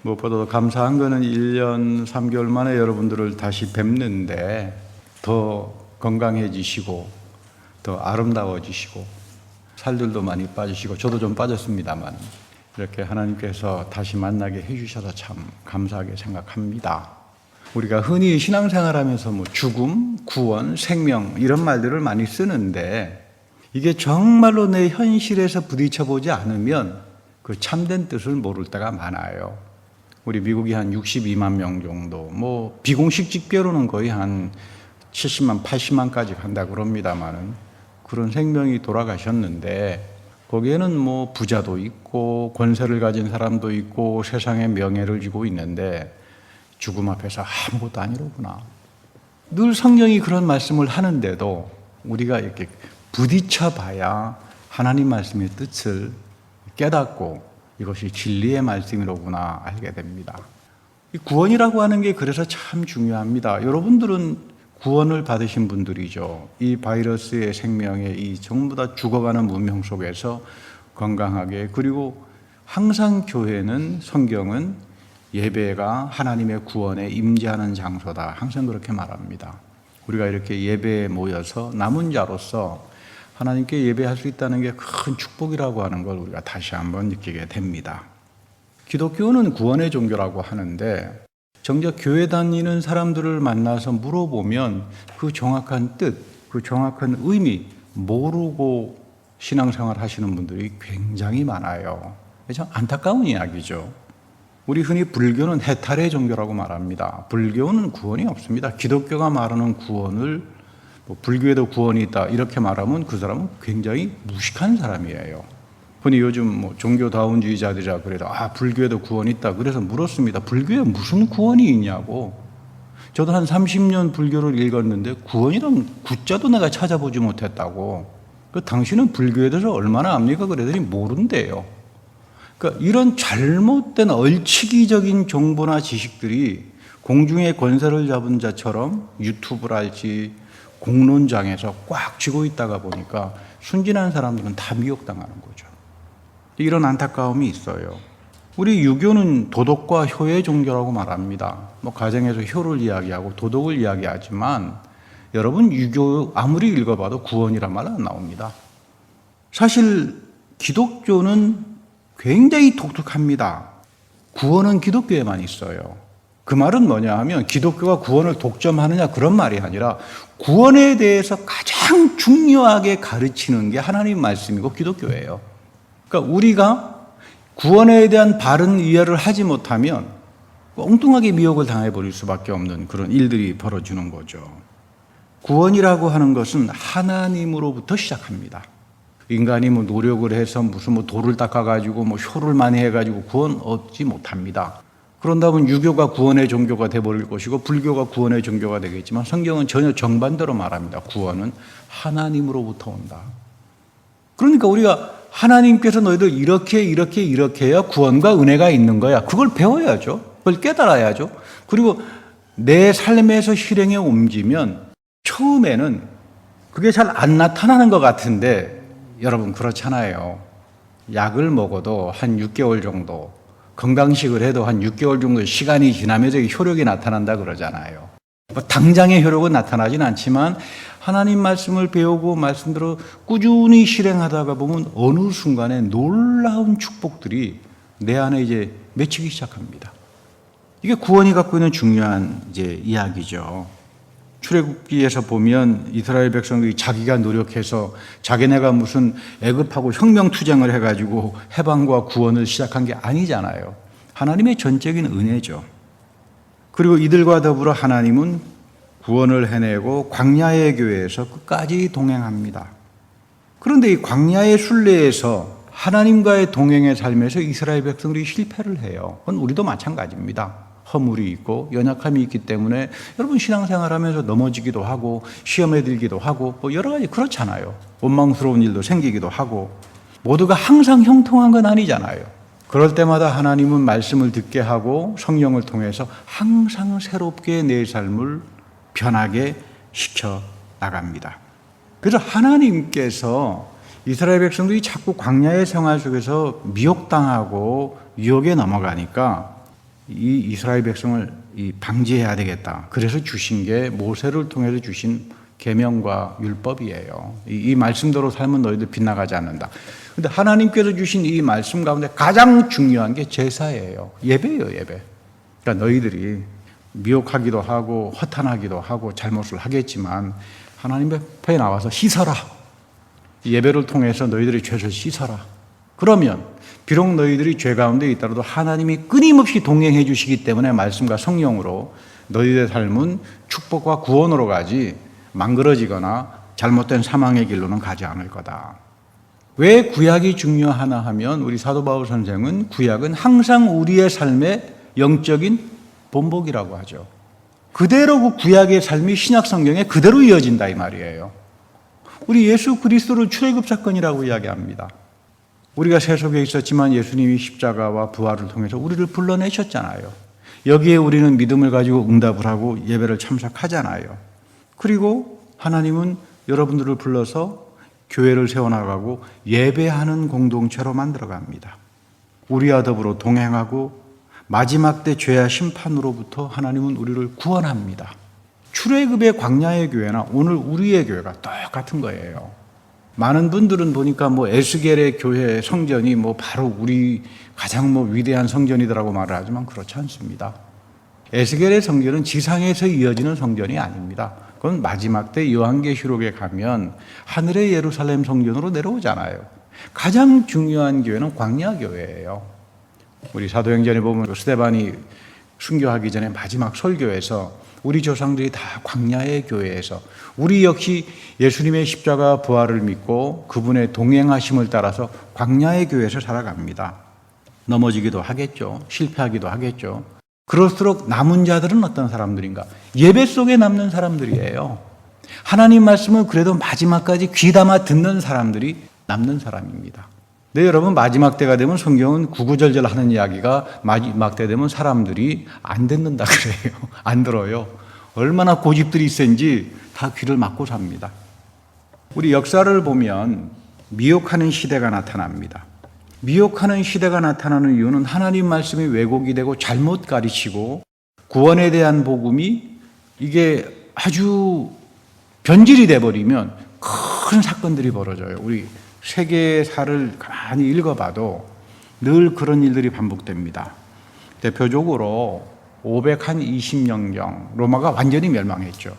무엇보다도 감사한 거는 1년 3개월 만에 여러분들을 다시 뵙는데 더 건강해지시고 더 아름다워지시고 살들도 많이 빠지시고 저도 좀 빠졌습니다만 이렇게 하나님께서 다시 만나게 해주셔서 참 감사하게 생각합니다. 우리가 흔히 신앙생활하면서 뭐 죽음, 구원, 생명 이런 말들을 많이 쓰는데 이게 정말로 내 현실에서 부딪혀보지 않으면 그 참된 뜻을 모를 때가 많아요. 우리 미국이 한 62만 명 정도, 뭐 비공식 집계로는 거의 한 70만, 80만까지 간다 그럽니다만은 그런 생명이 돌아가셨는데 거기에는 뭐 부자도 있고 권세를 가진 사람도 있고 세상의 명예를 쥐고 있는데 죽음 앞에서 아무것도 아니로구나. 늘 성경이 그런 말씀을 하는데도 우리가 이렇게 부딪혀 봐야 하나님 말씀의 뜻을 깨닫고 이것이 진리의 말씀이로구나 알게 됩니다. 이 구원이라고 하는 게 그래서 참 중요합니다. 여러분들은 구원을 받으신 분들이죠. 이 바이러스의 생명에 이 전부 다 죽어가는 문명 속에서 건강하게, 그리고 항상 교회는, 성경은 예배가 하나님의 구원에 임재하는 장소다. 항상 그렇게 말합니다. 우리가 이렇게 예배에 모여서 남은 자로서 하나님께 예배할 수 있다는 게 큰 축복이라고 하는 걸 우리가 다시 한번 느끼게 됩니다. 기독교는 구원의 종교라고 하는데 정작 교회 다니는 사람들을 만나서 물어보면 그 정확한 뜻, 그 정확한 의미 모르고 신앙생활 하시는 분들이 굉장히 많아요. 참 안타까운 이야기죠. 우리 흔히 불교는 해탈의 종교라고 말합니다. 불교는 구원이 없습니다. 기독교가 말하는 구원을 불교에도 구원이 있다 이렇게 말하면 그 사람은 굉장히 무식한 사람이에요. 흔히 요즘 뭐 종교다운주의자들이라 그래도 불교에도 구원이 있다 그래서 물었습니다. 불교에 무슨 구원이 있냐고. 저도 한 30년 불교를 읽었는데 구원이란 구자도 내가 찾아보지 못했다고. 당신은 불교에 대해서 얼마나 압니까? 그러더니 모른대요. 그러니까 이런 잘못된 얼치기적인 정보나 지식들이 공중의 권세를 잡은 자처럼 유튜브랄지 공론장에서 꽉 쥐고 있다가 보니까 순진한 사람들은 다 미혹당하는 거죠. 이런 안타까움이 있어요. 우리 유교는 도덕과 효의 종교라고 말합니다. 뭐 가정에서 효를 이야기하고 도덕을 이야기하지만 여러분 유교 아무리 읽어봐도 구원이란 말 안 나옵니다. 사실 기독교는 굉장히 독특합니다. 구원은 기독교에만 있어요. 그 말은 뭐냐 하면 기독교가 구원을 독점하느냐 그런 말이 아니라 구원에 대해서 가장 중요하게 가르치는 게 하나님 말씀이고 기독교예요. 그러니까 우리가 구원에 대한 바른 이해를 하지 못하면 엉뚱하게 미혹을 당해버릴 수밖에 없는 그런 일들이 벌어지는 거죠. 구원이라고 하는 것은 하나님으로부터 시작합니다. 인간이 뭐 노력을 해서 무슨 뭐 돌을 닦아가지고 뭐 효를 많이 해가지고 구원 얻지 못합니다. 그런다면 유교가 구원의 종교가 되어버릴 것이고 불교가 구원의 종교가 되겠지만 성경은 전혀 정반대로 말합니다. 구원은 하나님으로부터 온다. 그러니까 우리가 하나님께서 너희들 이렇게 해야 구원과 은혜가 있는 거야. 그걸 배워야죠. 그걸 깨달아야죠. 그리고 내 삶에서 실행에 옮기면 처음에는 그게 잘 안 나타나는 것 같은데 여러분 그렇잖아요. 약을 먹어도 한 6개월 정도, 건강식을 해도 한 6개월 정도 시간이 지나면서 효력이 나타난다 그러잖아요. 당장의 효력은 나타나진 않지만 하나님 말씀을 배우고 말씀대로 꾸준히 실행하다가 보면 어느 순간에 놀라운 축복들이 내 안에 이제 맺히기 시작합니다. 이게 구원이 갖고 있는 중요한 이제 이야기죠. 출애굽기에서 보면 이스라엘 백성들이 자기가 노력해서 자기네가 무슨 애굽하고 혁명투쟁을 해가지고 해방과 구원을 시작한 게 아니잖아요. 하나님의 전적인 은혜죠. 그리고 이들과 더불어 하나님은 구원을 해내고 광야의 교회에서 끝까지 동행합니다. 그런데 이 광야의 순례에서 하나님과의 동행의 삶에서 이스라엘 백성들이 실패를 해요. 그건 우리도 마찬가지입니다. 허물이 있고 연약함이 있기 때문에 여러분 신앙생활하면서 넘어지기도 하고 시험에 들기도 하고 뭐 여러 가지 그렇잖아요. 원망스러운 일도 생기기도 하고 모두가 항상 형통한 건 아니잖아요. 그럴 때마다 하나님은 말씀을 듣게 하고 성령을 통해서 항상 새롭게 내 삶을 변하게 시켜 나갑니다. 그래서 하나님께서 이스라엘 백성들이 자꾸 광야의 생활 속에서 미혹당하고 유혹에 넘어가니까 이 이스라엘 백성을 방지해야 되겠다. 그래서 주신 게 모세를 통해서 주신 계명과 율법이에요. 이 말씀대로 살면 너희들 빗나가지 않는다. 근데 하나님께서 주신 이 말씀 가운데 가장 중요한 게 제사예요. 예배예요, 예배. 그러니까 너희들이 미혹하기도 하고 허탄하기도 하고 잘못을 하겠지만 하나님 앞에 나와서 씻어라. 예배를 통해서 너희들의 죄를 씻어라. 그러면 비록 너희들이 죄 가운데 있더라도 하나님이 끊임없이 동행해 주시기 때문에 말씀과 성령으로 너희들의 삶은 축복과 구원으로 가지 망그러지거나 잘못된 사망의 길로는 가지 않을 거다. 왜 구약이 중요하나 하면 우리 사도 바울 선생은 구약은 항상 우리의 삶의 영적인 본보기라고 하죠. 그대로 그 구약의 삶이 신약 성경에 그대로 이어진다 이 말이에요. 우리 예수 그리스도를 출애굽 사건이라고 이야기합니다. 우리가 세속에 있었지만 예수님이 십자가와 부활을 통해서 우리를 불러내셨잖아요. 여기에 우리는 믿음을 가지고 응답을 하고 예배를 참석하잖아요. 그리고 하나님은 여러분들을 불러서 교회를 세워나가고 예배하는 공동체로 만들어갑니다. 우리와 더불어 동행하고 마지막 때 죄와 심판으로부터 하나님은 우리를 구원합니다. 출애굽의 광야의 교회나 오늘 우리의 교회가 똑같은 거예요. 많은 분들은 보니까 에스겔의 교회 성전이 바로 우리 가장 위대한 성전이더라고 말을 하지만 그렇지 않습니다. 에스겔의 성전은 지상에서 이어지는 성전이 아닙니다. 그건 마지막 때 요한계시록에 가면 하늘의 예루살렘 성전으로 내려오잖아요. 가장 중요한 교회는 광야 교회예요. 우리 사도행전에 보면 스데반이 순교하기 전에 마지막 설교에서 우리 조상들이 다 광야의 교회에서 우리 역시 예수님의 십자가 부활을 믿고 그분의 동행하심을 따라서 광야의 교회에서 살아갑니다. 넘어지기도 하겠죠. 실패하기도 하겠죠. 그럴수록 남은 자들은 어떤 사람들인가? 예배 속에 남는 사람들이에요. 하나님 말씀을 그래도 마지막까지 귀담아 듣는 사람들이 남는 사람입니다. 네, 여러분 마지막 때가 되면 성경은 구구절절 하는 이야기가 마지막 때 되면 사람들이 안 듣는다 그래요. 안 들어요. 얼마나 고집들이 센지 다 귀를 막고 삽니다. 우리 역사를 보면 미혹하는 시대가 나타납니다. 미혹하는 시대가 나타나는 이유는 하나님 말씀이 왜곡이 되고 잘못 가르치고 구원에 대한 복음이 이게 아주 변질이 돼버리면 큰 사건들이 벌어져요. 우리 세계사를 가만히 읽어봐도 늘 그런 일들이 반복됩니다. 대표적으로 520년경 로마가 완전히 멸망했죠.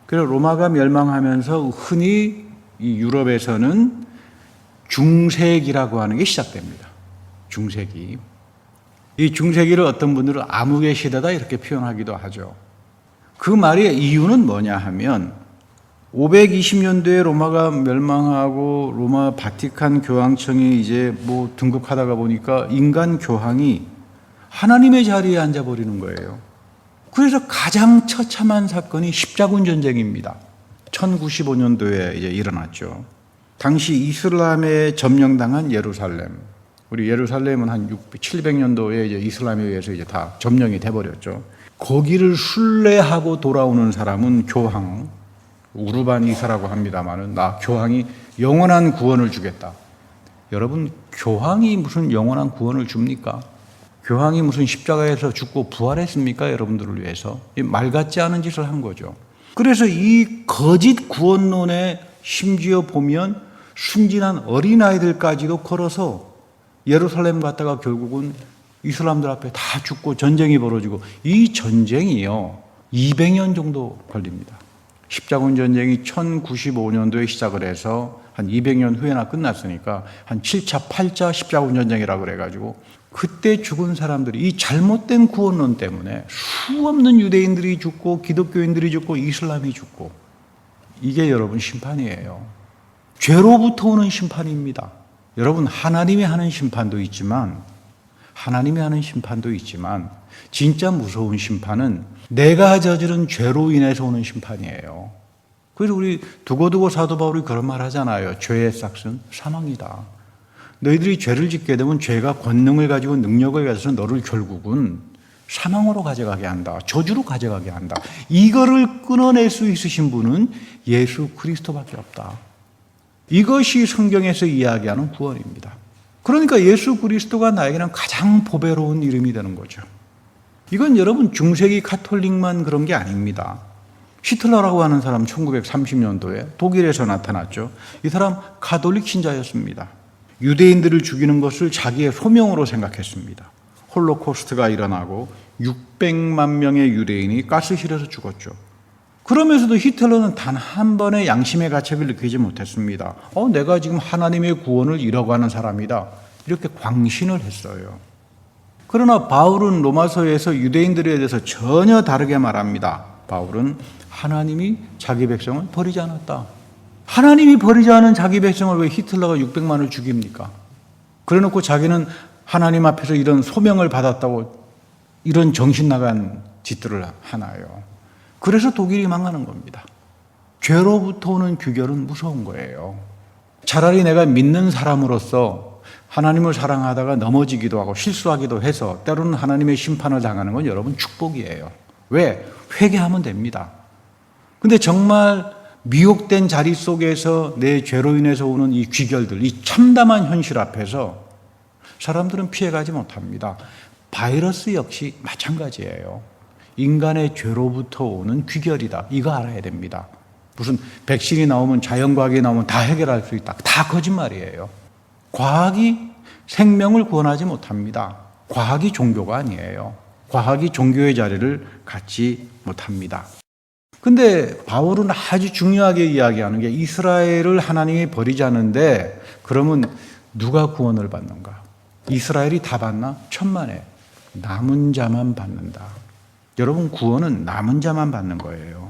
그래서 로마가 멸망하면서 흔히 이 유럽에서는 중세기라고 하는 게 시작됩니다. 중세기. 이 중세기를 어떤 분들은 암흑의 시대다 이렇게 표현하기도 하죠. 그 말의 이유는 뭐냐 하면 520년도에 로마가 멸망하고 로마 바티칸 교황청이 이제 등극하다가 보니까 인간 교황이 하나님의 자리에 앉아버리는 거예요. 그래서 가장 처참한 사건이 십자군 전쟁입니다. 1095년도에 이제 일어났죠. 당시 이슬람에 점령당한 예루살렘. 우리 예루살렘은 한 700년도에 이제 이슬람에 의해서 이제 다 점령이 돼버렸죠. 거기를 순례하고 돌아오는 사람은 교황, 우르반 이사라고 합니다만은 교황이 영원한 구원을 주겠다. 여러분, 교황이 무슨 영원한 구원을 줍니까? 교황이 무슨 십자가에서 죽고 부활했습니까? 여러분들을 위해서. 말 같지 않은 짓을 한 거죠. 그래서 이 거짓 구원론에 심지어 보면 순진한 어린아이들까지도 걸어서 예루살렘 갔다가 결국은 이슬람들 앞에 다 죽고 전쟁이 벌어지고 이 전쟁이요 200년 정도 걸립니다. 십자군 전쟁이 1095년도에 시작을 해서 한 200년 후에나 끝났으니까 한 7차, 8차 십자군 전쟁이라고 그래가지고 그때 죽은 사람들이 이 잘못된 구원론 때문에 수없는 유대인들이 죽고 기독교인들이 죽고 이슬람이 죽고 이게 여러분 심판이에요. 죄로부터 오는 심판입니다. 여러분 하나님이 하는 심판도 있지만 진짜 무서운 심판은 내가 저지른 죄로 인해서 오는 심판이에요. 그래서 우리 두고두고 사도 바울이 그런 말 하잖아요. 죄의 삭은 사망이다. 너희들이 죄를 짓게 되면 죄가 권능을 가지고 능력을 가져서 너를 결국은 사망으로 가져가게 한다. 저주로 가져가게 한다. 이거를 끊어낼 수 있으신 분은 예수 그리스도밖에 없다. 이것이 성경에서 이야기하는 구원입니다. 그러니까 예수 그리스도가 나에게는 가장 보배로운 이름이 되는 거죠. 이건 여러분 중세기 가톨릭만 그런 게 아닙니다. 히틀러라고 하는 사람 1930년도에 독일에서 나타났죠. 이 사람 가톨릭 신자였습니다. 유대인들을 죽이는 것을 자기의 소명으로 생각했습니다. 홀로코스트가 일어나고 600만 명의 유대인이 가스실에서 죽었죠. 그러면서도 히틀러는 단 한 번의 양심의 가책을 느끼지 못했습니다. 내가 지금 하나님의 구원을 이뤄가는 사람이다. 이렇게 광신을 했어요. 그러나 바울은 로마서에서 유대인들에 대해서 전혀 다르게 말합니다. 바울은 하나님이 자기 백성을 버리지 않았다. 하나님이 버리지 않은 자기 백성을 왜 히틀러가 600만을 죽입니까? 그래놓고 자기는 하나님 앞에서 이런 소명을 받았다고 이런 정신 나간 짓들을 하나요. 그래서 독일이 망하는 겁니다. 죄로부터 오는 규결은 무서운 거예요. 차라리 내가 믿는 사람으로서 하나님을 사랑하다가 넘어지기도 하고 실수하기도 해서 때로는 하나님의 심판을 당하는 건 여러분 축복이에요. 왜? 회개하면 됩니다. 근데 정말 미혹된 자리 속에서 내 죄로 인해서 오는 이 귀결들, 이 참담한 현실 앞에서 사람들은 피해가지 못합니다. 바이러스 역시 마찬가지예요. 인간의 죄로부터 오는 귀결이다. 이거 알아야 됩니다. 무슨 백신이 나오면 자연과학이 나오면 다 해결할 수 있다. 다 거짓말이에요. 과학이 생명을 구원하지 못합니다. 과학이 종교가 아니에요. 과학이 종교의 자리를 갖지 못합니다. 근데 바울은 아주 중요하게 이야기하는 게 이스라엘을 하나님이 버리지 않는데 그러면 누가 구원을 받는가? 이스라엘이 다 받나? 천만에. 남은 자만 받는다. 여러분 구원은 남은 자만 받는 거예요.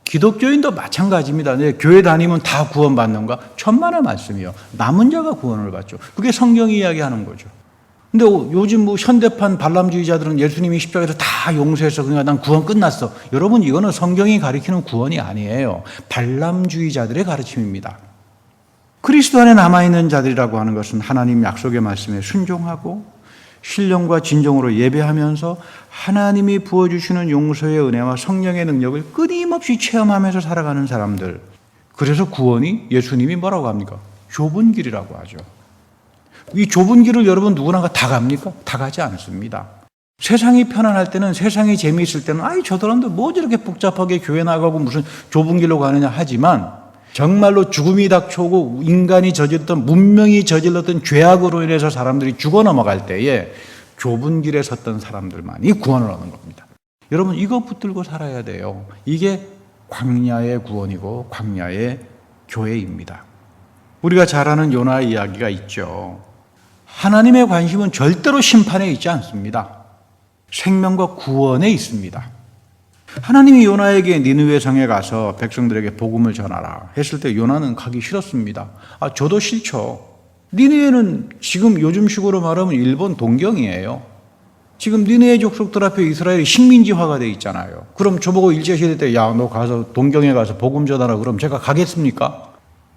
기독교인도 마찬가지입니다. 교회 다니면 다 구원받는가? 천만의 말씀이요. 남은 자가 구원을 받죠. 그게 성경이 이야기하는 거죠. 근데 요즘 현대판 발람주의자들은 예수님이 십자가에서 다 용서해서 그러니까 난 구원 끝났어. 여러분 이거는 성경이 가리키는 구원이 아니에요. 발람주의자들의 가르침입니다. 그리스도 안에 남아있는 자들이라고 하는 것은 하나님 약속의 말씀에 순종하고 신령과 진정으로 예배하면서 하나님이 부어주시는 용서의 은혜와 성령의 능력을 끊임없이 체험하면서 살아가는 사람들. 그래서 구원이 예수님이 뭐라고 합니까? 좁은 길이라고 하죠. 이 좁은 길을 여러분 누구나 다 갑니까? 다 가지 않습니다. 세상이 편안할 때는, 세상이 재미있을 때는 저 사람들 뭐 저렇게 복잡하게 교회 나가고 무슨 좁은 길로 가느냐 하지만 정말로 죽음이 닥쳐오고 인간이 저질렀던, 문명이 저질렀던 죄악으로 인해서 사람들이 죽어 넘어갈 때에 좁은 길에 섰던 사람들만이 구원을 얻는 겁니다. 여러분 이거 붙들고 살아야 돼요. 이게 광야의 구원이고 광야의 교회입니다. 우리가 잘 아는 요나 이야기가 있죠. 하나님의 관심은 절대로 심판에 있지 않습니다. 생명과 구원에 있습니다. 하나님이 요나에게 니느웨 성에 가서 백성들에게 복음을 전하라 했을 때 요나는 가기 싫었습니다. 저도 싫죠. 니느웨는 지금 요즘식으로 말하면 일본 동경이에요. 지금 니느웨 족속들 앞에 이스라엘이 식민지화가 돼 있잖아요. 그럼 저보고 일제시대 때 너 가서 동경에 가서 복음 전하라 그럼 제가 가겠습니까?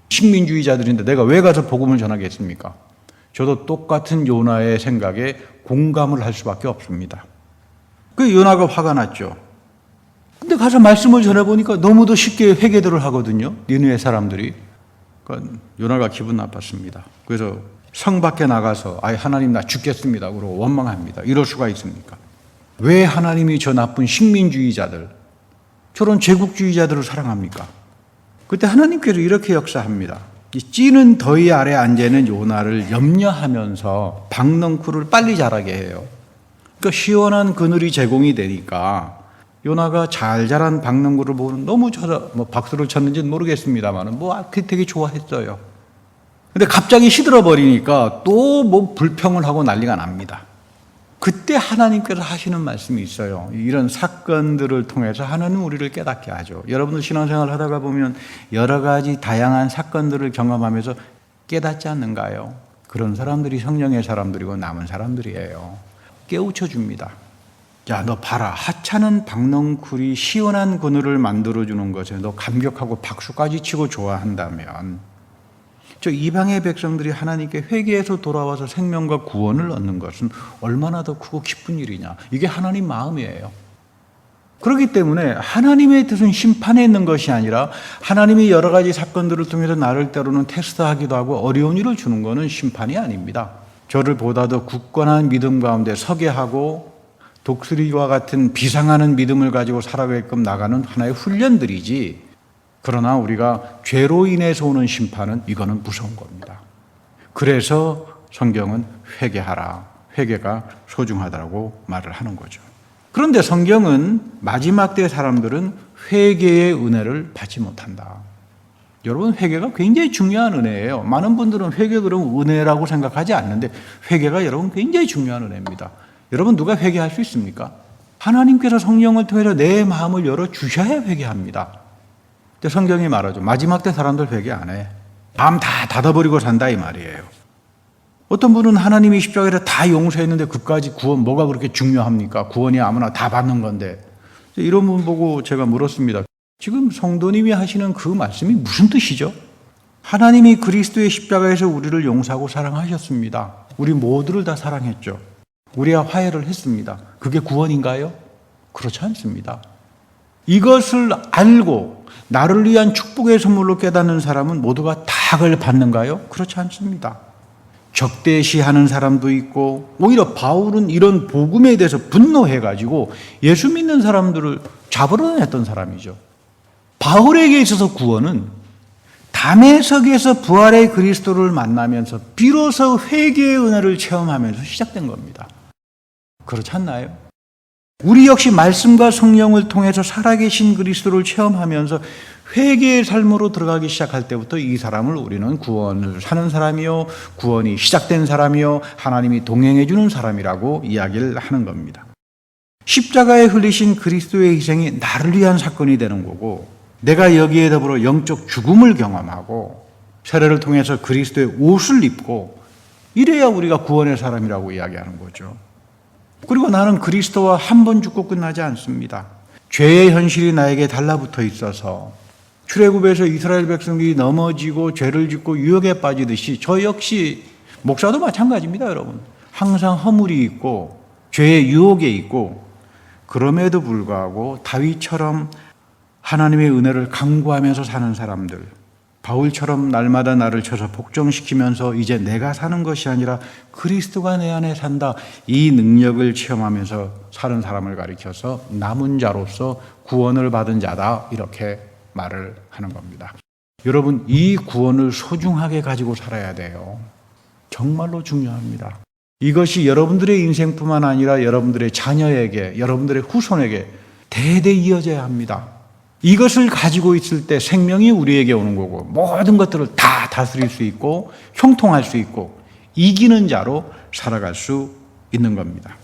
식민주의자들인데 내가 왜 가서 복음을 전하겠습니까? 저도 똑같은 요나의 생각에 공감을 할 수밖에 없습니다. 그 요나가 화가 났죠. 근데 가서 말씀을 전해보니까 너무도 쉽게 회개들을 하거든요. 니느웨 사람들이. 그러니까 요나가 기분 나빴습니다. 그래서 성 밖에 나가서 하나님 나 죽겠습니다. 그러고 원망합니다. 이럴 수가 있습니까? 왜 하나님이 저 나쁜 식민주의자들, 저런 제국주의자들을 사랑합니까? 그때 하나님께서 이렇게 역사합니다. 이 찌는 더위 아래 앉아있는 요나를 염려하면서 박넝쿨을 빨리 자라게 해요. 그러니까 시원한 그늘이 제공이 되니까 요나가 잘 자란 박넝쿨을 보고는 너무 박수를 쳤는지는 모르겠습니다만 되게 좋아했어요. 근데 갑자기 시들어 버리니까 또 불평을 하고 난리가 납니다. 그때 하나님께서 하시는 말씀이 있어요. 이런 사건들을 통해서 하나님 우리를 깨닫게 하죠. 여러분들 신앙생활 하다가 보면 여러 가지 다양한 사건들을 경험하면서 깨닫지 않는가요? 그런 사람들이 성령의 사람들이고 남은 사람들이에요. 깨우쳐 줍니다. 너 봐라. 하찮은 박넝쿨이 시원한 그늘을 만들어주는 것에 너 감격하고 박수까지 치고 좋아한다면 저 이방의 백성들이 하나님께 회개해서 돌아와서 생명과 구원을 얻는 것은 얼마나 더 크고 기쁜 일이냐. 이게 하나님 마음이에요. 그렇기 때문에 하나님의 뜻은 심판에 있는 것이 아니라 하나님이 여러 가지 사건들을 통해서 나를 때로는 테스트하기도 하고 어려운 일을 주는 것은 심판이 아닙니다. 저를 보다 더 굳건한 믿음 가운데 서게 하고 독수리와 같은 비상하는 믿음을 가지고 살아가게끔 나가는 하나의 훈련들이지, 그러나 우리가 죄로 인해서 오는 심판은 이거는 무서운 겁니다. 그래서 성경은 회개하라, 회개가 소중하다고 말을 하는 거죠. 그런데 성경은 마지막 때 사람들은 회개의 은혜를 받지 못한다. 여러분, 회개가 굉장히 중요한 은혜예요. 많은 분들은 회개 그러면 은혜라고 생각하지 않는데 회개가 여러분 굉장히 중요한 은혜입니다. 여러분, 누가 회개할 수 있습니까? 하나님께서 성령을 통해서 내 마음을 열어주셔야 회개합니다. 근데 성경이 말하죠. 마지막 때 사람들 회개 안 해. 마음 다 닫아버리고 산다 이 말이에요. 어떤 분은 하나님이 십자가에서 다 용서했는데 그까지 구원 뭐가 그렇게 중요합니까? 구원이 아무나 다 받는 건데. 이런 분 보고 제가 물었습니다. 지금 성도님이 하시는 그 말씀이 무슨 뜻이죠? 하나님이 그리스도의 십자가에서 우리를 용서하고 사랑하셨습니다. 우리 모두를 다 사랑했죠. 우리와 화해를 했습니다. 그게 구원인가요? 그렇지 않습니다. 이것을 알고 나를 위한 축복의 선물로 깨닫는 사람은 모두가 다 그걸 받는가요? 그렇지 않습니다. 적대시하는 사람도 있고, 오히려 바울은 이런 복음에 대해서 분노해가지고 예수 믿는 사람들을 잡으려 했던 사람이죠. 바울에게 있어서 구원은 담에석에서 부활의 그리스도를 만나면서 비로소 회개의 은혜를 체험하면서 시작된 겁니다. 그렇지 않나요? 우리 역시 말씀과 성령을 통해서 살아계신 그리스도를 체험하면서 회개의 삶으로 들어가기 시작할 때부터 이 사람을 우리는 구원을 사는 사람이요, 구원이 시작된 사람이요, 하나님이 동행해 주는 사람이라고 이야기를 하는 겁니다. 십자가에 흘리신 그리스도의 희생이 나를 위한 사건이 되는 거고, 내가 여기에 더불어 영적 죽음을 경험하고 세례를 통해서 그리스도의 옷을 입고, 이래야 우리가 구원의 사람이라고 이야기하는 거죠. 그리고 나는 그리스도와 한 번 죽고 끝나지 않습니다. 죄의 현실이 나에게 달라붙어 있어서 출애굽에서 이스라엘 백성들이 넘어지고 죄를 짓고 유혹에 빠지듯이 저 역시, 목사도 마찬가지입니다, 여러분. 항상 허물이 있고 죄의 유혹에 있고, 그럼에도 불구하고 다윗처럼 하나님의 은혜를 강구하면서 사는 사람들, 바울처럼 날마다 나를 쳐서 복종시키면서 이제 내가 사는 것이 아니라 그리스도가 내 안에 산다, 이 능력을 체험하면서 사는 사람을 가리켜서 남은 자로서 구원을 받은 자다, 이렇게 말을 하는 겁니다. 여러분, 이 구원을 소중하게 가지고 살아야 돼요. 정말로 중요합니다. 이것이 여러분들의 인생뿐만 아니라 여러분들의 자녀에게, 여러분들의 후손에게 대대 이어져야 합니다. 이것을 가지고 있을 때 생명이 우리에게 오는 거고, 모든 것들을 다 다스릴 수 있고 형통할 수 있고 이기는 자로 살아갈 수 있는 겁니다.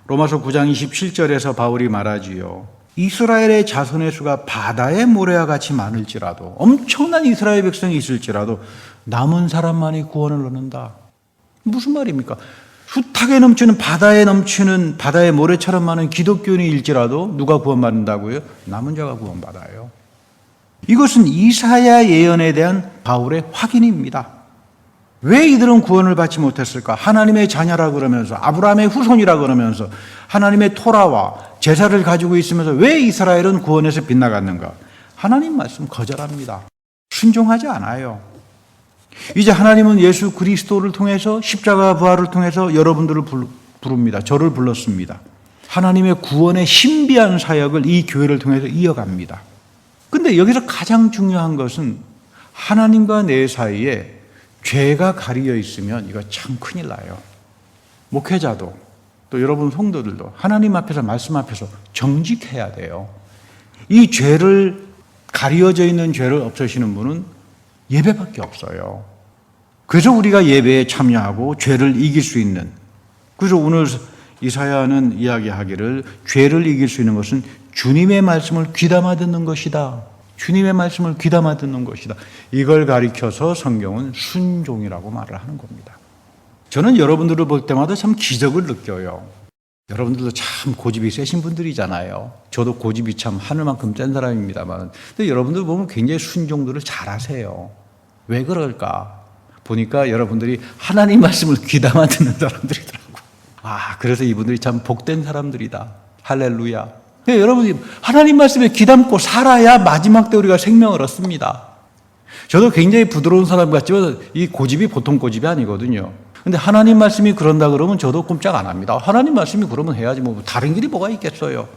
로마서 9장 27절에서 바울이 말하지요. 이스라엘의 자손의 수가 바다의 모래와 같이 많을지라도, 엄청난 이스라엘 백성이 있을지라도 남은 사람만이 구원을 얻는다. 무슨 말입니까? 숱하게 넘치는 바다에 넘치는 바다의 모래처럼 많은 기독교인일지라도 누가 구원받는다고요? 남은 자가 구원받아요. 이것은 이사야 예언에 대한 바울의 확인입니다. 왜 이들은 구원을 받지 못했을까? 하나님의 자녀라 그러면서, 아브라함의 후손이라 그러면서, 하나님의 토라와 제사를 가지고 있으면서 왜 이스라엘은 구원에서 빗나갔는가? 하나님 말씀 거절합니다. 순종하지 않아요. 이제 하나님은 예수 그리스도를 통해서, 십자가 부활을 통해서 여러분들을 부릅니다. 저를 불렀습니다. 하나님의 구원의 신비한 사역을 이 교회를 통해서 이어갑니다. 근데 여기서 가장 중요한 것은 하나님과 내 사이에 죄가 가리어 있으면 이거 참 큰일 나요. 목회자도 또 여러분 성도들도 하나님 앞에서, 말씀 앞에서 정직해야 돼요. 이 죄를, 가리어져 있는 죄를 없애시는 분은 예배밖에 없어요. 그래서 우리가 예배에 참여하고 죄를 이길 수 있는, 그래서 오늘 이사야는 이야기하기를 죄를 이길 수 있는 것은 주님의 말씀을 귀담아 듣는 것이다. 주님의 말씀을 귀담아 듣는 것이다. 이걸 가리켜서 성경은 순종이라고 말을 하는 겁니다. 저는 여러분들을 볼 때마다 참 기적을 느껴요. 여러분들도 참 고집이 세신 분들이잖아요. 저도 고집이 참 하늘만큼 센 사람입니다만, 근데 여러분들 보면 굉장히 순종들을 잘하세요. 왜 그럴까? 보니까 여러분들이 하나님 말씀을 귀담아 듣는 사람들이더라고요. 그래서 이분들이 참 복된 사람들이다. 할렐루야. 여러분이 하나님 말씀에 귀담고 살아야 마지막 때 우리가 생명을 얻습니다. 저도 굉장히 부드러운 사람 같지만 이 고집이 보통 고집이 아니거든요. 근데 하나님 말씀이 그런다 그러면 저도 꼼짝 안 합니다. 하나님 말씀이 그러면 해야지 뭐 다른 길이 뭐가 있겠어요.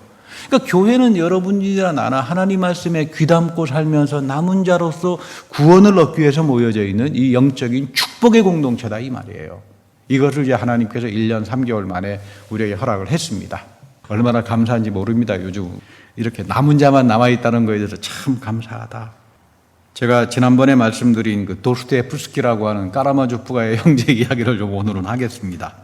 그러니까 교회는 여러분이나 나나 하나님 말씀에 귀담고 살면서 남은 자로서 구원을 얻기 위해서 모여져 있는 이 영적인 축복의 공동체다 이 말이에요. 이것을 이제 하나님께서 1년 3개월 만에 우리에게 허락을 했습니다. 얼마나 감사한지 모릅니다. 요즘 이렇게 남은 자만 남아있다는 거에 대해서 참 감사하다. 제가 지난번에 말씀드린 그 도스토옙스키라고 하는 까라마조프가의 형제 이야기를 좀 오늘은 하겠습니다.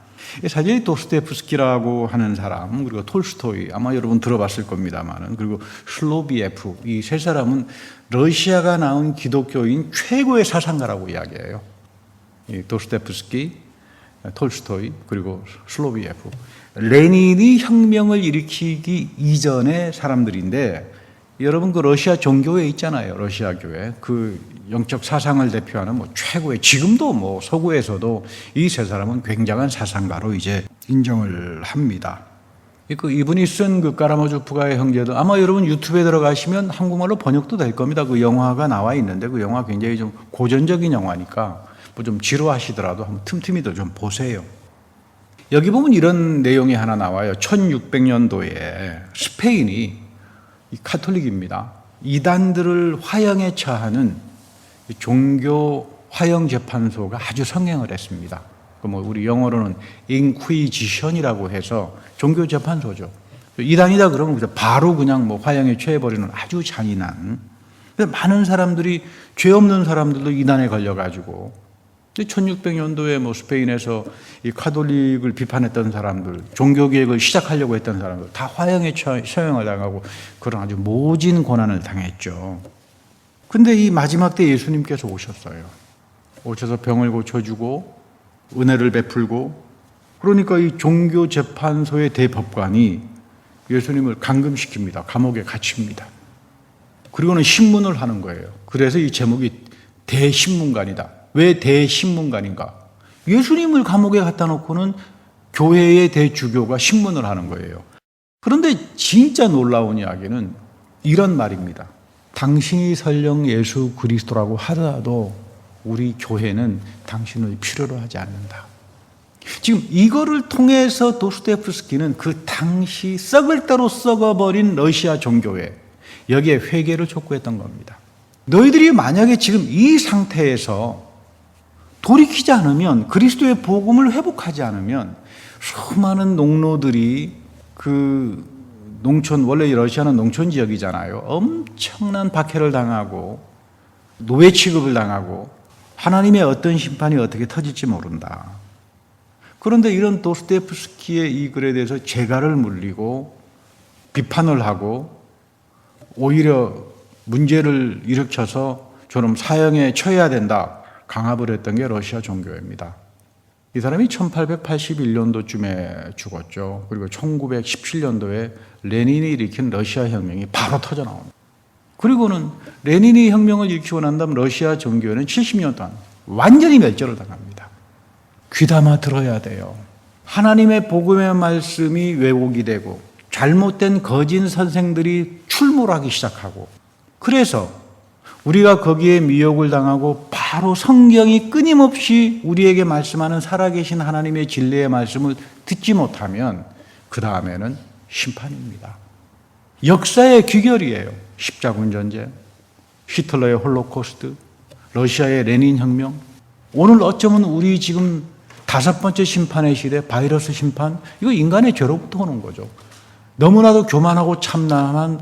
사실 도스토옙스키라고 하는 사람, 그리고 톨스토이, 아마 여러분 들어봤을 겁니다만은, 그리고 슬로비에프, 이 세 사람은 러시아가 낳은 기독교인 최고의 사상가라고 이야기해요. 이 도스토옙스키, 톨스토이, 그리고 슬로비에프. 레닌이 혁명을 일으키기 이전의 사람들인데, 여러분 그 러시아 종교회 있잖아요. 러시아 교회. 그 영적 사상을 대표하는 뭐 최고의, 지금도 뭐 서구에서도 이 세 사람은 굉장한 사상가로 이제 인정을 합니다. 이분이 쓴 그 까라마조프가의 형제들, 아마 여러분 유튜브에 들어가시면 한국말로 번역도 될 겁니다. 그 영화가 나와 있는데 그 영화 굉장히 좀 고전적인 영화니까 뭐 좀 지루하시더라도 한번 틈틈이도 좀 보세요. 여기 보면 이런 내용이 하나 나와요. 1600년도에 스페인이 이 카톨릭입니다. 이단들을 화형에 처하는 종교 화형 재판소가 아주 성행을 했습니다. 뭐 우리 영어로는 인퀴지션이라고 해서 종교 재판소죠. 이단이다 그러면 바로 그냥 뭐 화형에 처해버리는 아주 잔인한. 많은 사람들이, 죄 없는 사람들도 이단에 걸려가지고 1600년도에 뭐 스페인에서 이 카톨릭을 비판했던 사람들, 종교개혁을 시작하려고 했던 사람들 다 화형에 처형을 당하고 그런 아주 모진 고난을 당했죠. 근데 이 마지막 때 예수님께서 오셨어요. 오셔서 병을 고쳐주고 은혜를 베풀고, 그러니까 이 종교재판소의 대법관이 예수님을 감금시킵니다. 감옥에 갇힙니다. 그리고는 신문을 하는 거예요. 그래서 이 제목이 대신문관이다. 왜 대신문관인가? 예수님을 감옥에 갖다 놓고는 교회의 대주교가 신문을 하는 거예요. 그런데 진짜 놀라운 이야기는 이런 말입니다. 당신이 설령 예수 그리스도라고 하더라도 우리 교회는 당신을 필요로 하지 않는다. 지금 이거를 통해서 도스토옙스키는 그 당시 썩을 대로 썩어버린 러시아 종교회, 여기에 회개를 촉구했던 겁니다. 너희들이 만약에 지금 이 상태에서 돌이키지 않으면, 그리스도의 복음을 회복하지 않으면 수많은 농노들이 그 농촌, 원래 러시아는 농촌 지역이잖아요. 엄청난 박해를 당하고 노예 취급을 당하고 하나님의 어떤 심판이 어떻게 터질지 모른다. 그런데 이런 도스토옙스키의 이 글에 대해서 재갈을 물리고 비판을 하고 오히려 문제를 일으켜서 저놈 사형에 처해야 된다, 강압을 했던 게 러시아 종교회입니다. 이 사람이 1881년도쯤에 죽었죠. 그리고 1917년도에 레닌이 일으킨 러시아 혁명이 바로 터져 나옵니다. 그리고는 레닌이 혁명을 일으키고 난 다음 러시아 종교회는 70년 동안 완전히 멸절을 당합니다. 귀담아 들어야 돼요. 하나님의 복음의 말씀이 왜곡이 되고 잘못된 거짓 선생들이 출몰하기 시작하고, 그래서 우리가 거기에 미혹을 당하고 바로 성경이 끊임없이 우리에게 말씀하는 살아계신 하나님의 진리의 말씀을 듣지 못하면 그 다음에는 심판입니다. 역사의 귀결이에요. 십자군 전쟁, 히틀러의 홀로코스트, 러시아의 레닌 혁명, 오늘 어쩌면 우리 지금 5번째 심판의 시대, 바이러스 심판, 이거 인간의 죄로부터 오는 거죠. 너무나도 교만하고 참남한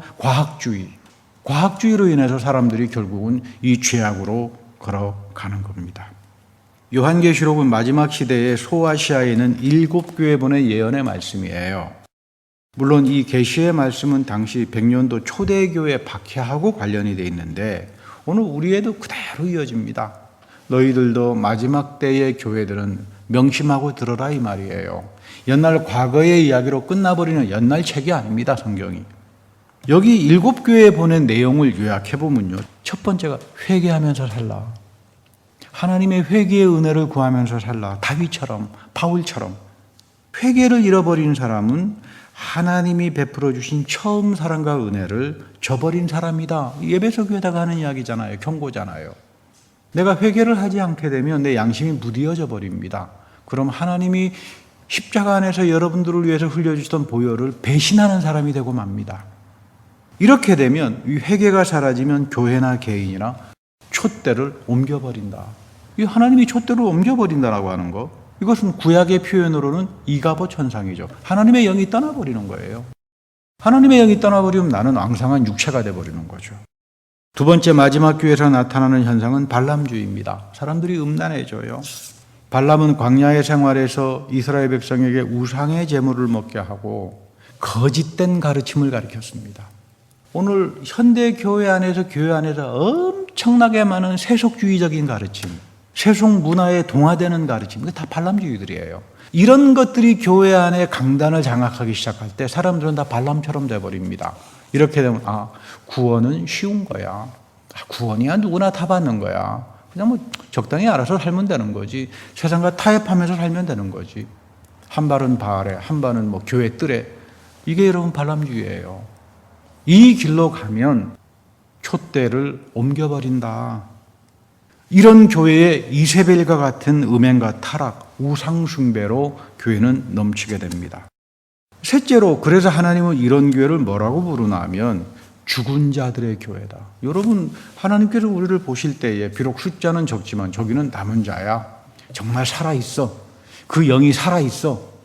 과학주의로 인해서 사람들이 결국은 이 죄악으로 걸어가는 겁니다. 요한계시록은 마지막 시대의 소아시아에 있는 7교회본의 예언의 말씀이에요. 물론 이 계시의 말씀은 당시 100년도 초대교회 박해하고 관련이 되어 있는데 오늘 우리에도 그대로 이어집니다. 너희들도 마지막 때의 교회들은 명심하고 들어라 이 말이에요. 옛날 과거의 이야기로 끝나버리는 옛날 책이 아닙니다, 성경이. 여기 7교회에 보낸 내용을 요약해보면요. 첫 번째가 회개하면서 살라. 하나님의 회개의 은혜를 구하면서 살라. 다윗처럼, 바울처럼. 회개를 잃어버린 사람은 하나님이 베풀어 주신 처음 사랑과 은혜를 저버린 사람이다. 에베소 교회다가 하는 이야기잖아요. 경고잖아요. 내가 회개를 하지 않게 되면 내 양심이 무디어져 버립니다. 그럼 하나님이 십자가 안에서 여러분들을 위해서 흘려주시던 보혈을 배신하는 사람이 되고 맙니다. 이렇게 되면 이 회개가 사라지면 교회나 개인이나 촛대를 옮겨버린다. 이 하나님이 촛대를 옮겨버린다라고 하는 거, 이것은 구약의 표현으로는 이가봇 현상이죠. 하나님의 영이 떠나버리는 거예요. 하나님의 영이 떠나버리면 나는 앙상한 육체가 돼버리는 거죠. 두 번째, 마지막 교회에서 나타나는 현상은 발람주의입니다. 사람들이 음란해져요. 발람은 광야의 생활에서 이스라엘 백성에게 우상의 제물을 먹게 하고 거짓된 가르침을 가르쳤습니다. 오늘 현대 교회 안에서 엄청나게 많은 세속주의적인 가르침, 세속 문화에 동화되는 가르침, 이거 다 발람주의들이에요. 이런 것들이 교회 안에 강단을 장악하기 시작할 때 사람들은 다 발람처럼 돼버립니다. 이렇게 되면 구원은 쉬운 거야. 구원이야 누구나 다 받는 거야. 그냥 뭐 적당히 알아서 살면 되는 거지. 세상과 타협하면서 살면 되는 거지. 한 발은 바알에, 한 발은 뭐 교회 뜰에. 이게 여러분 발람주의예요. 이 길로 가면 촛대를 옮겨버린다. 이런 교회의 이세벨과 같은 음행과 타락, 우상숭배로 교회는 넘치게 됩니다. 셋째로, 그래서 하나님은 이런 교회를 뭐라고 부르나 하면 죽은 자들의 교회다. 여러분, 하나님께서 우리를 보실 때에 비록 숫자는 적지만 저기는 남은 자야. 정말 살아있어. 그 영이 살아있어.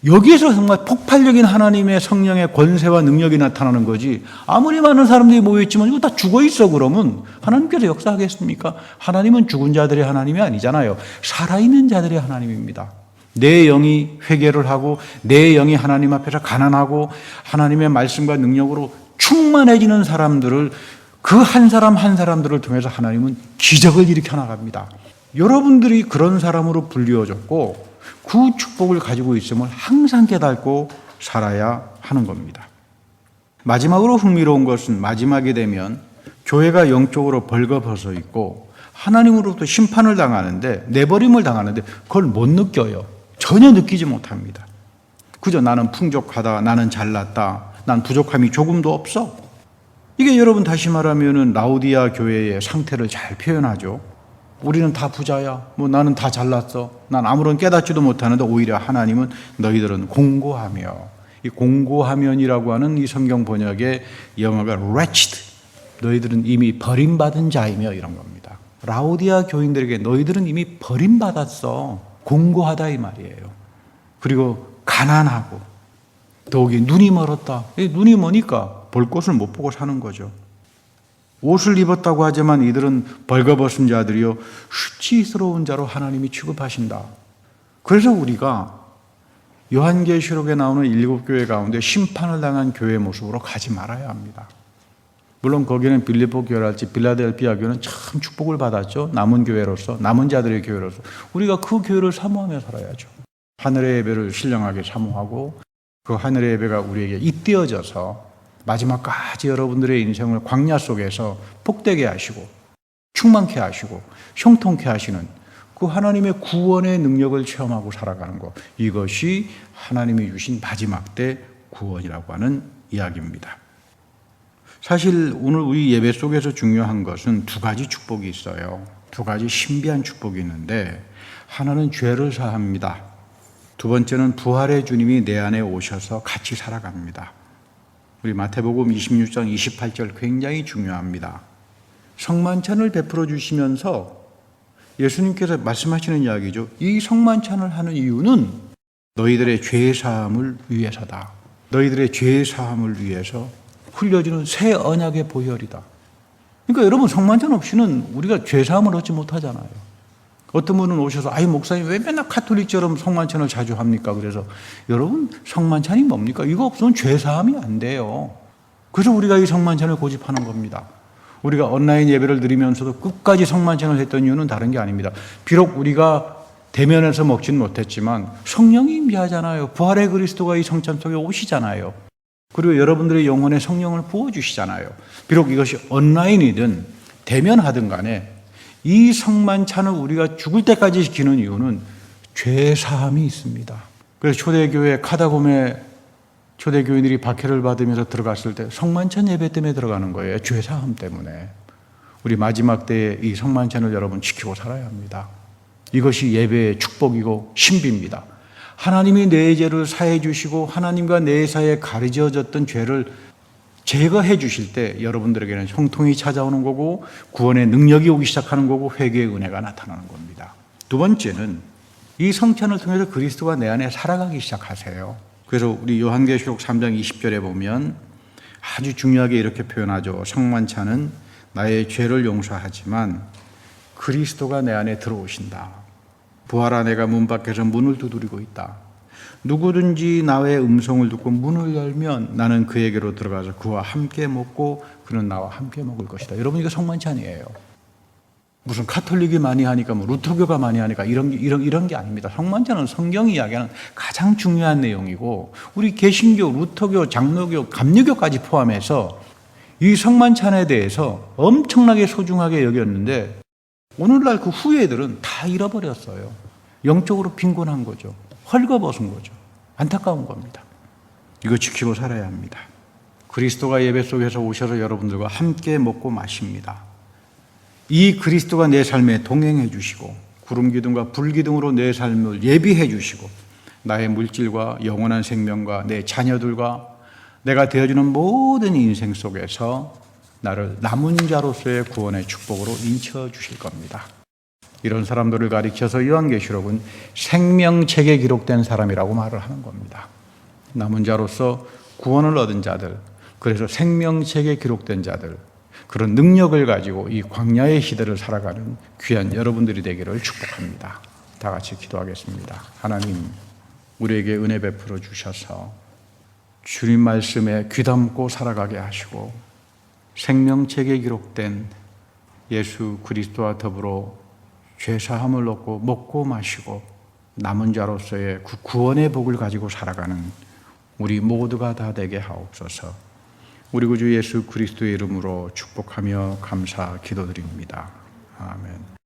여기에서 정말 폭발적인 하나님의 성령의 권세와 능력이 나타나는 거지. 아무리 많은 사람들이 모여있지만 이거 다 죽어있어 그러면 하나님께서 역사하겠습니까? 하나님은 죽은 자들의 하나님이 아니잖아요. 살아있는 자들의 하나님입니다. 내 영이 회개를 하고 내 영이 하나님 앞에서 가난하고 하나님의 말씀과 능력으로 충만해지는 사람들을, 그 한 사람 한 사람들을 통해서 하나님은 기적을 일으켜 나갑니다. 여러분들이 그런 사람으로 불리워졌고 그 축복을 가지고 있음을 항상 깨닫고 살아야 하는 겁니다. 마지막으로 흥미로운 것은 마지막이 되면 교회가 영적으로 벌거벗어 있고 하나님으로부터 심판을 당하는데, 내버림을 당하는데 그걸 못 느껴요. 전혀 느끼지 못합니다. 그저 나는 풍족하다, 나는 잘났다, 난 부족함이 조금도 없어. 이게 여러분 다시 말하면 라오디아 교회의 상태를 잘 표현하죠. 우리는 다 부자야. 뭐 나는 다 잘났어. 난 아무런 깨닫지도 못하는데 오히려 하나님은 너희들은 공고하며, 이 공고하면이라고 하는 이 성경 번역의 영어가 wretched. 너희들은 이미 버림받은 자이며 이런 겁니다. 라오디아 교인들에게 너희들은 이미 버림받았어. 공고하다 이 말이에요. 그리고 가난하고 더욱이 눈이 멀었다. 눈이 머니까 볼 곳을 못 보고 사는 거죠. 옷을 입었다고 하지만 이들은 벌거벗은 자들이요 수치스러운 자로 하나님이 취급하신다. 그래서 우리가 요한계시록에 나오는 7교회 가운데 심판을 당한 교회의 모습으로 가지 말아야 합니다. 물론 거기는 빌립보 교회랄지 빌라델피아 교회는 참 축복을 받았죠. 남은 교회로서, 남은 자들의 교회로서 우리가 그 교회를 사모하며 살아야죠. 하늘의 예배를 신령하게 사모하고 그 하늘의 예배가 우리에게 잇대어져서 마지막까지 여러분들의 인생을 광야 속에서 복되게 하시고 충만케 하시고 형통케 하시는 그 하나님의 구원의 능력을 체험하고 살아가는 것, 이것이 하나님이 주신 마지막 때 구원이라고 하는 이야기입니다. 사실 오늘 우리 예배 속에서 중요한 것은 두 가지 축복이 있어요. 두 가지 신비한 축복이 있는데, 하나는 죄를 사합니다. 두 번째는 부활의 주님이 내 안에 오셔서 같이 살아갑니다. 우리 마태복음 26장 28절 굉장히 중요합니다. 성만찬을 베풀어 주시면서 예수님께서 말씀하시는 이야기죠. 이 성만찬을 하는 이유는 너희들의 죄 사함을 위해서다. 너희들의 죄 사함을 위해서 흘려주는 새 언약의 보혈이다. 그러니까 여러분, 성만찬 없이는 우리가 죄 사함을 얻지 못하잖아요. 어떤 분은 오셔서 아이 목사님 왜 맨날 카톨릭처럼 성만찬을 자주 합니까? 그래서 여러분, 성만찬이 뭡니까? 이거 없으면 죄 사함이 안 돼요. 그래서 우리가 이 성만찬을 고집하는 겁니다. 우리가 온라인 예배를 드리면서도 끝까지 성만찬을 했던 이유는 다른 게 아닙니다. 비록 우리가 대면에서 먹지는 못했지만 성령이 임재하잖아요. 부활의 그리스도가 이 성찬 속에 오시잖아요. 그리고 여러분들의 영혼에 성령을 부어주시잖아요. 비록 이것이 온라인이든 대면하든 간에 이 성만찬을 우리가 죽을 때까지 지키는 이유는 죄사함이 있습니다. 그래서 초대교회 카다곰에 초대교인들이 박해를 받으면서 들어갔을 때 성만찬 예배 때문에 들어가는 거예요. 죄사함 때문에. 우리 마지막 때에 이 성만찬을 여러분 지키고 살아야 합니다. 이것이 예배의 축복이고 신비입니다. 하나님이 내 죄를 사해 주시고 하나님과 내 사이에 가려졌던 죄를 제거해 주실 때 여러분들에게는 형통이 찾아오는 거고 구원의 능력이 오기 시작하는 거고 회개의 은혜가 나타나는 겁니다. 두 번째는 이 성찬을 통해서 그리스도가 내 안에 살아가기 시작하세요. 그래서 우리 요한계시록 3장 20절에 보면 아주 중요하게 이렇게 표현하죠. 성만찬은 나의 죄를 용서하지만 그리스도가 내 안에 들어오신다. 부활한 내가 문 밖에서 문을 두드리고 있다. 누구든지 나의 음성을 듣고 문을 열면 나는 그에게로 들어가서 그와 함께 먹고 그는 나와 함께 먹을 것이다. 여러분, 이거 성만찬이에요. 무슨 카톨릭이 많이 하니까 뭐 루터교가 많이 하니까 이런 게 아닙니다. 성만찬은 성경이 이야기하는 가장 중요한 내용이고 우리 개신교, 루터교, 장로교, 감리교까지 포함해서 이 성만찬에 대해서 엄청나게 소중하게 여겼는데 오늘날 그 후예들은 다 잃어버렸어요. 영적으로 빈곤한 거죠. 헐거벗은 거죠. 안타까운 겁니다. 이거 지키고 살아야 합니다. 그리스도가 예배 속에서 오셔서 여러분들과 함께 먹고 마십니다. 이 그리스도가 내 삶에 동행해 주시고 구름기둥과 불기둥으로 내 삶을 예비해 주시고 나의 물질과 영원한 생명과 내 자녀들과 내가 되어주는 모든 인생 속에서 나를 남은 자로서의 구원의 축복으로 인쳐 주실 겁니다. 이런 사람들을 가리켜서 요한계시록은 생명책에 기록된 사람이라고 말을 하는 겁니다. 남은 자로서 구원을 얻은 자들, 그래서 생명책에 기록된 자들, 그런 능력을 가지고 이 광야의 시대를 살아가는 귀한 여러분들이 되기를 축복합니다. 다 같이 기도하겠습니다. 하나님, 우리에게 은혜 베풀어 주셔서 주님 말씀에 귀담고 살아가게 하시고 생명책에 기록된 예수 그리스도와 더불어 죄사함을 얻고 먹고 마시고 남은 자로서의 구원의 복을 가지고 살아가는 우리 모두가 다 되게 하옵소서. 우리 구주 예수 그리스도의 이름으로 축복하며 감사 기도드립니다. 아멘.